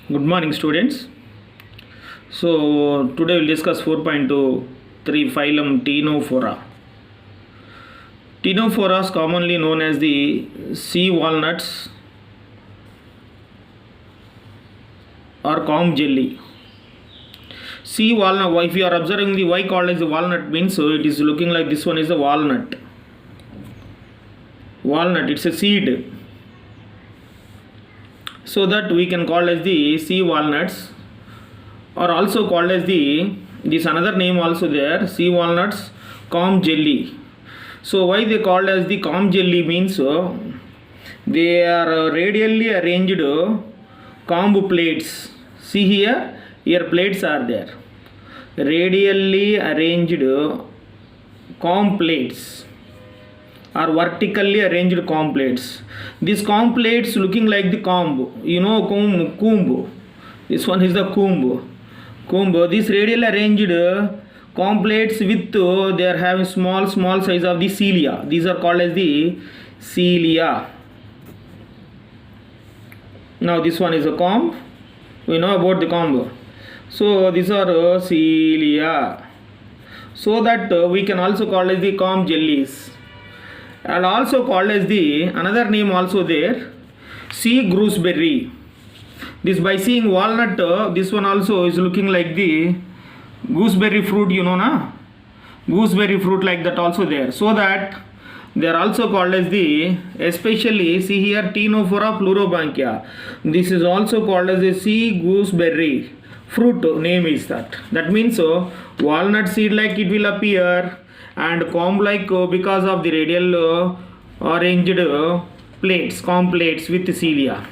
Good morning, students. So, today we'll discuss 4.23 phylum Ctenophora. Ctenophora is commonly known as the sea walnuts or comb jelly. Sea walnut, if you are observing the why called as the walnut means, so it is looking like this one is a walnut. Walnut, it's a seed. So that we can call as the sea walnuts, or also called as this another name also there, sea walnuts comb jelly. So why they called as the comb jelly means, they are radially arranged comb plates. See here plates are there, radially arranged comb plates or vertically arranged comb plates. These comb plates looking like the comb, comb. This one is the comb. This radially arranged comb plates with they are having small size of the cilia. These are called as the cilia. Now this one is a comb. We know about the comb. So these are cilia. So that we can also call as the comb jellies. And also called as the another name also there, sea gooseberry. This by seeing walnut, this one also is looking like the gooseberry fruit, gooseberry fruit like that also there. So that they are also called as the, especially see here, Ctenophora plurobranchia. This is also called as the sea gooseberry fruit name is that. That means walnut seed like it will appear, and comb like because of the radial arranged plates, comb plates with cilia.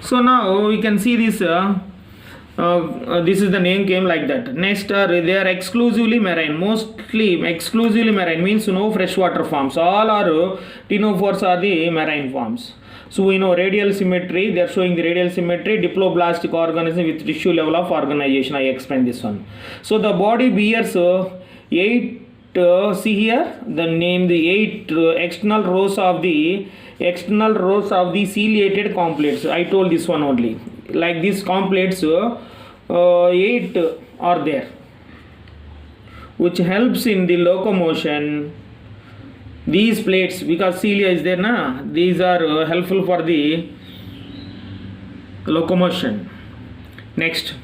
So now we can see this. This is the name came like that. Next, they are exclusively marine. Mostly exclusively marine means no freshwater forms. All are ctenophores are the marine forms. So we know radial symmetry. They are showing the radial symmetry. Diploblastic organism with tissue level of organization. I explained this one. So the body bears 8. See here the name, the 8 external rows of the ciliated comb plates. I told this one only. Like these comb plates, 8 are there, which helps in the locomotion. These plates, because cilia is there, these are helpful for the locomotion. Next,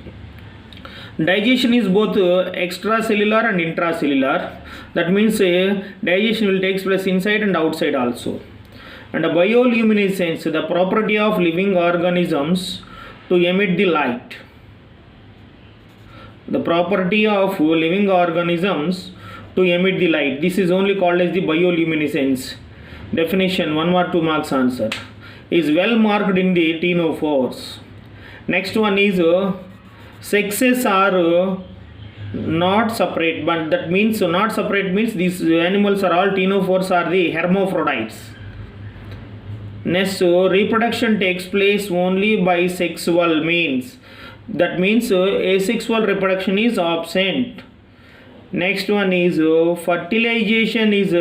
digestion is both extracellular and intracellular. That means digestion will take place inside and outside also. And bioluminescence, the property of living organisms to emit the light. The property of living organisms to emit the light. This is only called as the bioluminescence. Definition 1 or 2 marks answer. Is well marked in the ctenophores. Next one is sexes are not separate, but that means not separate means these animals are all ctenophores are the hermaphrodites. Next, reproduction takes place only by sexual means. That means asexual reproduction is absent. Next one is fertilization is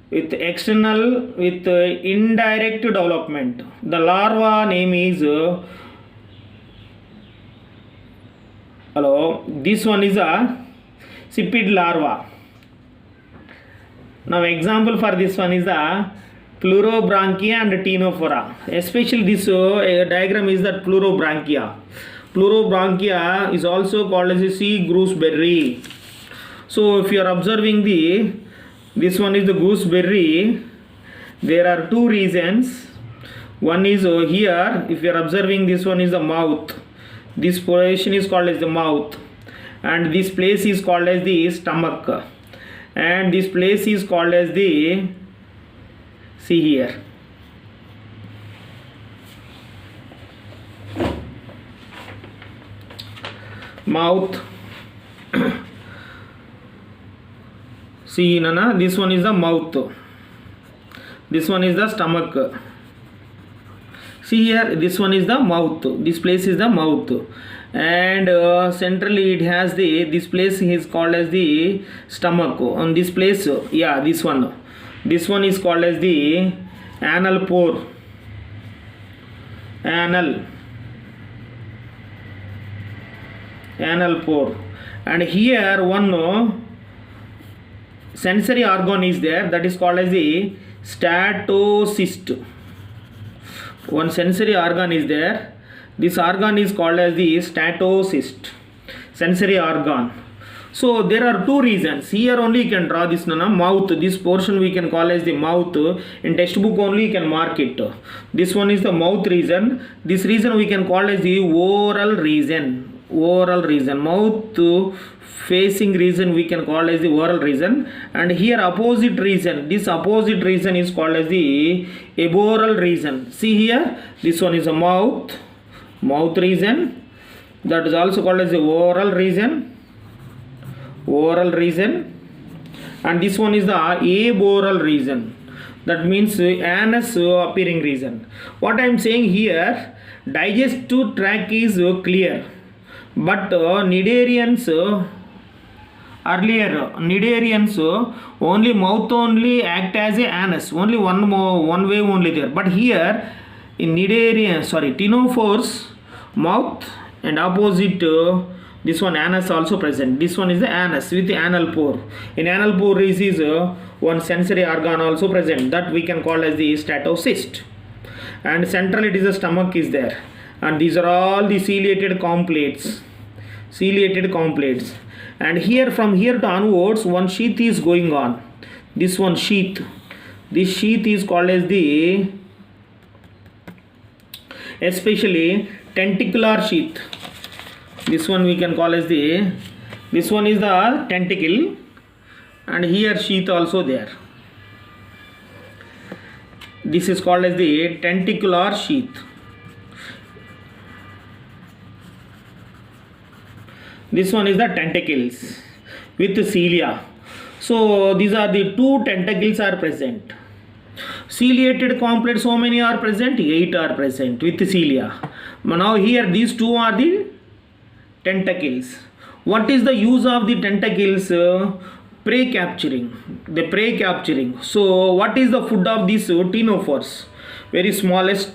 with external with indirect development. The larva name is this one is a cipid larva. Now example for this one is the plurobranchia and ctenophora. Especially this diagram is that plurobranchia. Plurobranchia is also called as a sea gooseberry. So if you are observing this one is the gooseberry, there are 2 reasons. One is here, if you are observing, this one is the mouth. This position is called as the mouth, and this place is called as the stomach, and this place is called as the, see here, mouth. See Nana, this one is the mouth, this one is the stomach. See here, this one is the mouth, this place is the mouth, and centrally it has this place is called as the stomach. On this place, this one is called as the anal pore. Anal anal pore. And here one sensory organ is there, that is called as the statocyst. One sensory organ is there, this organ is called as the statocyst, sensory organ. So there are two reasons. Here only you can draw this mouth. This portion we can call as the mouth. In textbook only you can mark it. This one is the mouth region. This region we can call as the oral region. Oral region. Mouth facing region we can call as the oral region. And here opposite region. This opposite region is called as the aboral region. See here. This one is a mouth. Mouth region. That is also called as the oral region. Oral region. And this one is the aboral region, that means anus appearing region. What I am saying here, digestive tract is clear, but Cnidarians earlier Cnidarians only mouth only act as a anus, only one way only there. But here in Cnidarian, Ctenophores, mouth and opposite this one anus also present. This one is the anus with the anal pore. In anal pore is one sensory organ also present, that we can call as the statocyst. And central it is the stomach is there. And these are all the ciliated complates. Ciliated complates. And here from here to onwards one sheath is going on. This one sheath. This sheath is called as the especially tentacular sheath. This one we can call as the, this one is the tentacle, and here sheath also there. This is called as the tentacular sheath. This one is the tentacles with cilia. So these are the two tentacles are present. Ciliated complex, so many are present? 8 are present with cilia. Now here these two are the tentacles. What is the use of the tentacles? Prey capturing. The prey capturing. So what is the food of these ctenophores? Very smallest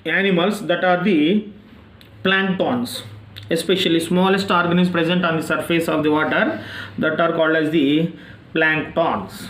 animals, that are the planktons. Especially smallest organisms present on the surface of the water, that are called as the planktons.